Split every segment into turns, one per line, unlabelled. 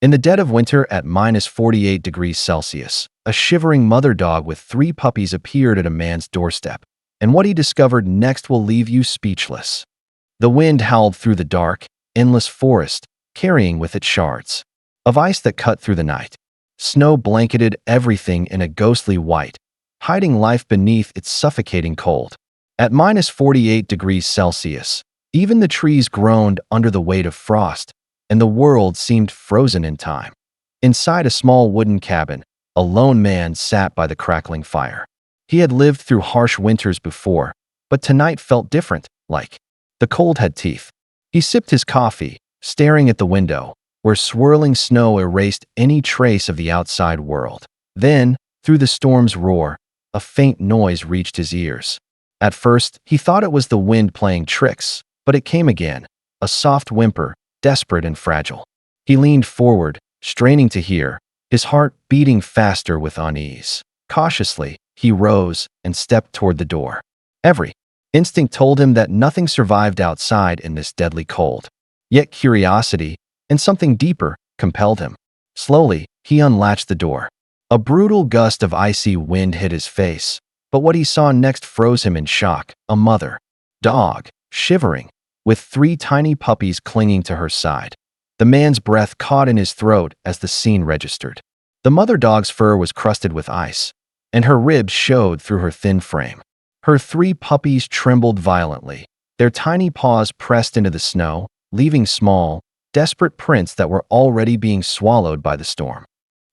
In the dead of winter at -48 degrees Celsius, a shivering mother dog with 3 puppies appeared at a man's doorstep, and what he discovered next will leave you speechless. The wind howled through the dark, endless forest, carrying with it shards of ice that cut through the night. Snow blanketed everything in a ghostly white, hiding life beneath its suffocating cold. At -48 degrees Celsius, even the trees groaned under the weight of frost, and the world seemed frozen in time. Inside a small wooden cabin, a lone man sat by the crackling fire. He had lived through harsh winters before, but tonight felt different, like the cold had teeth. He sipped his coffee, staring at the window, where swirling snow erased any trace of the outside world. Then, through the storm's roar, a faint noise reached his ears. At first, he thought it was the wind playing tricks, but it came again, a soft whimper, desperate and fragile. He leaned forward, straining to hear, his heart beating faster with unease. Cautiously, he rose and stepped toward the door. Every instinct told him that nothing survived outside in this deadly cold. Yet curiosity, and something deeper, compelled him. Slowly, he unlatched the door. A brutal gust of icy wind hit his face, but what he saw next froze him in shock. A mother dog, shivering, with 3 tiny puppies clinging to her side. The man's breath caught in his throat as the scene registered. The mother dog's fur was crusted with ice, and her ribs showed through her thin frame. Her 3 puppies trembled violently, their tiny paws pressed into the snow, leaving small, desperate prints that were already being swallowed by the storm.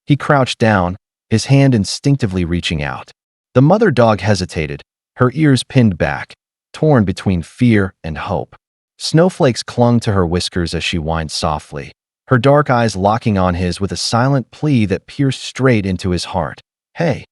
He crouched down, his hand instinctively reaching out. The mother dog hesitated, her ears pinned back, torn between fear and hope. Snowflakes clung to her whiskers as she whined softly, her dark eyes locking on his with a silent plea that pierced straight into his heart. "Hey,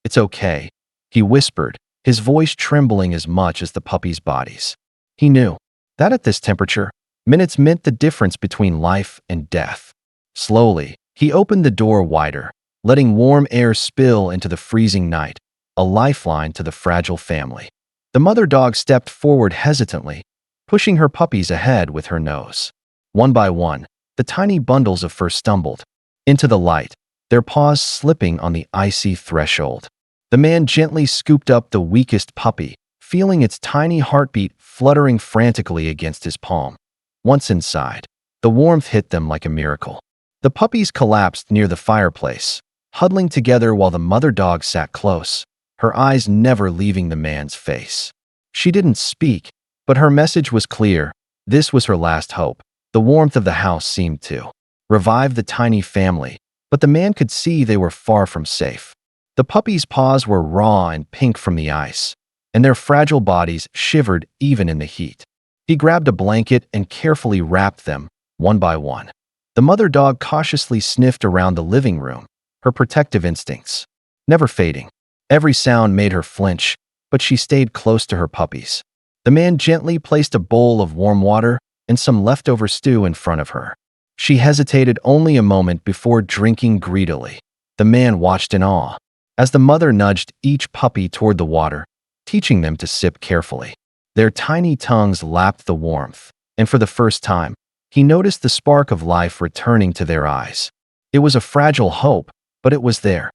it's okay," he whispered, his voice trembling as much as the puppies' bodies. He knew that at this temperature, minutes meant the difference between life and death. Slowly, he opened the door wider, letting warm air spill into the freezing night, a lifeline to the fragile family. The mother dog stepped forward hesitantly, pushing her puppies ahead with her nose. One by one, the tiny bundles of fur stumbled into the light, their paws slipping on the icy threshold. The man gently scooped up the weakest puppy, feeling its tiny heartbeat fluttering frantically against his palm. Once inside, the warmth hit them like a miracle. The puppies collapsed near the fireplace, huddling together while the mother dog sat close, her eyes never leaving the man's face. She didn't speak, but her message was clear. This was her last hope. The warmth of the house seemed to revive the tiny family, but the man could see they were far from safe. The puppies' paws were raw and pink from the ice, and their fragile bodies shivered even in the heat. He grabbed a blanket and carefully wrapped them, one by one. The mother dog cautiously sniffed around the living room, her protective instincts never fading. Every sound made her flinch, but she stayed close to her puppies. The man gently placed a bowl of warm water and some leftover stew in front of her. She hesitated only a moment before drinking greedily. The man watched in awe as the mother nudged each puppy toward the water, teaching them to sip carefully. Their tiny tongues lapped the warmth, and for the first time, he noticed the spark of life returning to their eyes. It was a fragile hope, but it was there.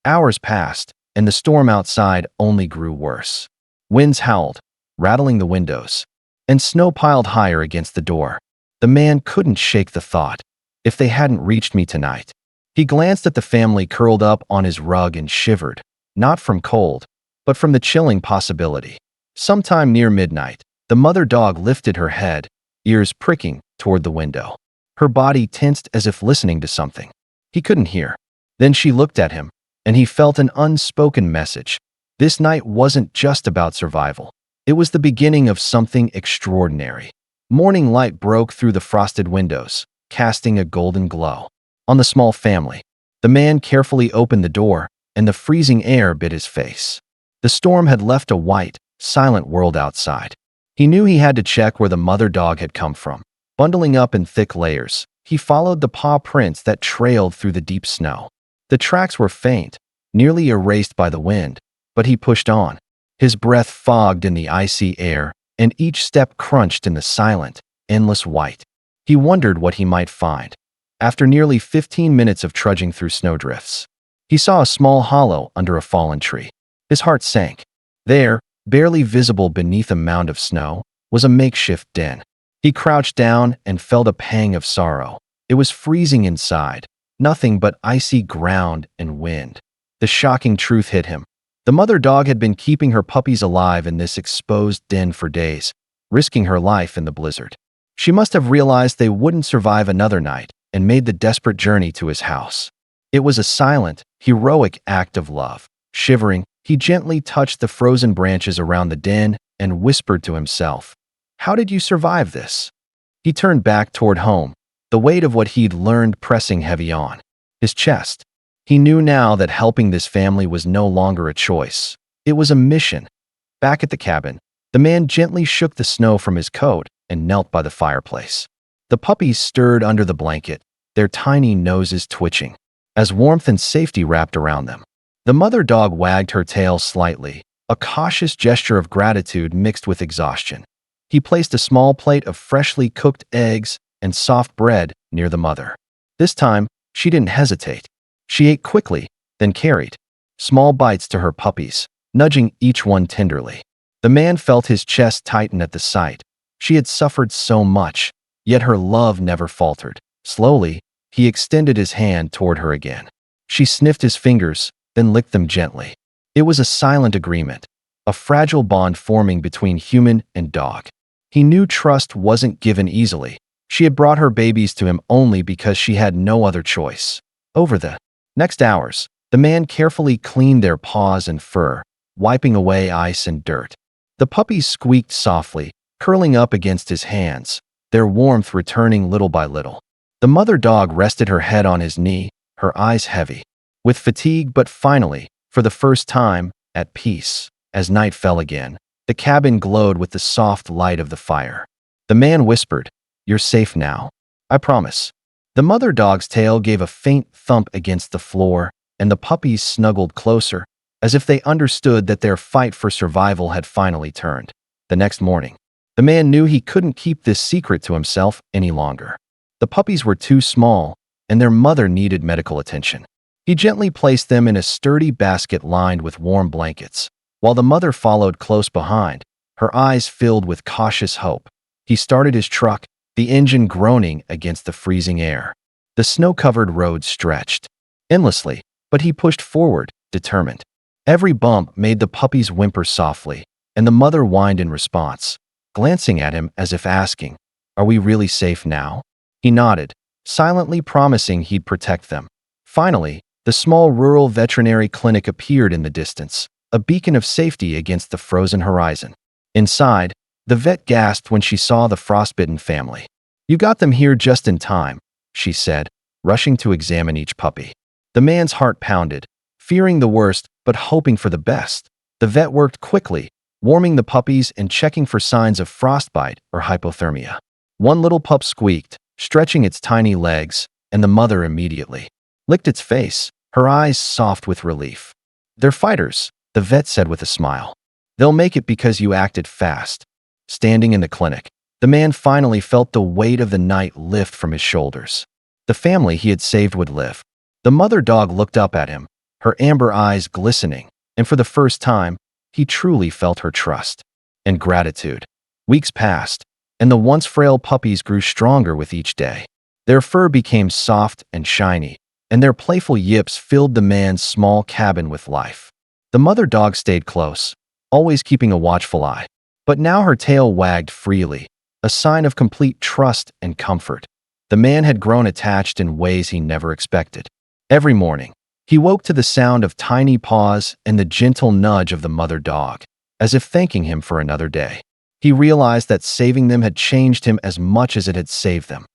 Hours passed, and the storm outside only grew worse. Winds howled, rattling the windows, and snow piled higher against the door. The man couldn't shake the thought, if they hadn't reached me tonight. He glanced at the family curled up on his rug and shivered, not from cold, but from the chilling possibility. Sometime near midnight, the mother dog lifted her head, ears pricking, toward the window. Her body tensed as if listening to something he couldn't hear. Then she looked at him, and he felt an unspoken message. This night wasn't just about survival. It was the beginning of something extraordinary. Morning light broke through the frosted windows, casting a golden glow on the small family. The man carefully opened the door, and the freezing air bit his face. The storm had left a white, silent world outside. He knew he had to check where the mother dog had come from. Bundling up in thick layers, he followed the paw prints that trailed through the deep snow. The tracks were faint, nearly erased by the wind, but he pushed on. His breath fogged in the icy air, and each step crunched in the silent, endless white. He wondered what he might find. After nearly 15 minutes of trudging through snowdrifts, he saw a small hollow under a fallen tree. His heart sank. There, barely visible beneath a mound of snow, was a makeshift den. He crouched down and felt a pang of sorrow. It was freezing inside, nothing but icy ground and wind. The shocking truth hit him. The mother dog had been keeping her puppies alive in this exposed den for days, risking her life in the blizzard. She must have realized they wouldn't survive another night and made the desperate journey to his house. It was a silent, heroic act of love. Shivering, he gently touched the frozen branches around the den and whispered to himself, "How did you survive this?" He turned back toward home, the weight of what he'd learned pressing heavy on his chest. He knew now that helping this family was no longer a choice. It was a mission. Back at the cabin, the man gently shook the snow from his coat and knelt by the fireplace. The puppies stirred under the blanket, their tiny noses twitching, as warmth and safety wrapped around them. The mother dog wagged her tail slightly, a cautious gesture of gratitude mixed with exhaustion. He placed a small plate of freshly cooked eggs and soft bread near the mother. This time, she didn't hesitate. She ate quickly, then carried small bites to her puppies, nudging each one tenderly. The man felt his chest tighten at the sight. She had suffered so much, yet her love never faltered. Slowly, he extended his hand toward her again. She sniffed his fingers, then licked them gently. It was a silent agreement, a fragile bond forming between human and dog. He knew trust wasn't given easily. She had brought her babies to him only because she had no other choice. Over the next hours, the man carefully cleaned their paws and fur, wiping away ice and dirt. The puppies squeaked softly, curling up against his hands, their warmth returning little by little. The mother dog rested her head on his knee, her eyes heavy with fatigue, but finally, for the first time, at peace. As night fell again, the cabin glowed with the soft light of the fire. The man whispered, "You're safe now. I promise." The mother dog's tail gave a faint thump against the floor, and the puppies snuggled closer, as if they understood that their fight for survival had finally turned. The next morning, the man knew he couldn't keep this secret to himself any longer. The puppies were too small, and their mother needed medical attention. He gently placed them in a sturdy basket lined with warm blankets, while the mother followed close behind, her eyes filled with cautious hope. He started his truck, the engine groaning against the freezing air. The snow-covered road stretched endlessly, but he pushed forward, determined. Every bump made the puppies whimper softly, and the mother whined in response, glancing at him as if asking, "Are we really safe now?" He nodded, silently promising he'd protect them. Finally, the small rural veterinary clinic appeared in the distance, a beacon of safety against the frozen horizon. Inside, the vet gasped when she saw the frostbitten family. "You got them here just in time," she said, rushing to examine each puppy. The man's heart pounded, fearing the worst but hoping for the best. The vet worked quickly, warming the puppies and checking for signs of frostbite or hypothermia. One little pup squeaked, stretching its tiny legs, and the mother immediately licked its face, her eyes soft with relief. "They're fighters," the vet said with a smile. "They'll make it because you acted fast." Standing in the clinic, the man finally felt the weight of the night lift from his shoulders. The family he had saved would live. The mother dog looked up at him, her amber eyes glistening, and for the first time, he truly felt her trust and gratitude. Weeks passed, and the once frail puppies grew stronger with each day. Their fur became soft and shiny, and their playful yips filled the man's small cabin with life. The mother dog stayed close, always keeping a watchful eye. But now her tail wagged freely, a sign of complete trust and comfort. The man had grown attached in ways he never expected. Every morning, he woke to the sound of tiny paws and the gentle nudge of the mother dog, as if thanking him for another day. He realized that saving them had changed him as much as it had saved them.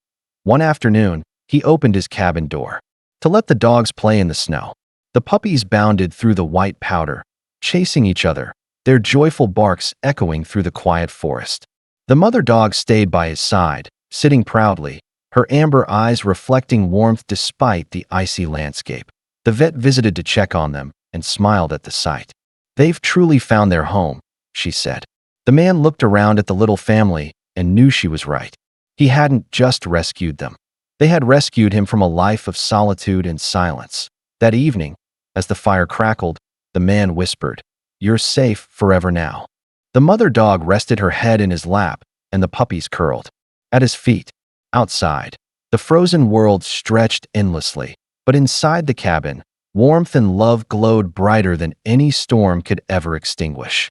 One afternoon, he opened his cabin door to let the dogs play in the snow. The puppies bounded through the white powder, chasing each other, their joyful barks echoing through the quiet forest. The mother dog stayed by his side, sitting proudly, her amber eyes reflecting warmth despite the icy landscape. The vet visited to check on them and smiled at the sight. "They've truly found their home," she said. The man looked around at the little family and knew she was right. He hadn't just rescued them. They had rescued him from a life of solitude and silence. That evening, as the fire crackled, the man whispered, "You're safe forever now." The mother dog rested her head in his lap, and the puppies curled at his feet. Outside, the frozen world stretched endlessly, but inside the cabin, warmth and love glowed brighter than any storm could ever extinguish.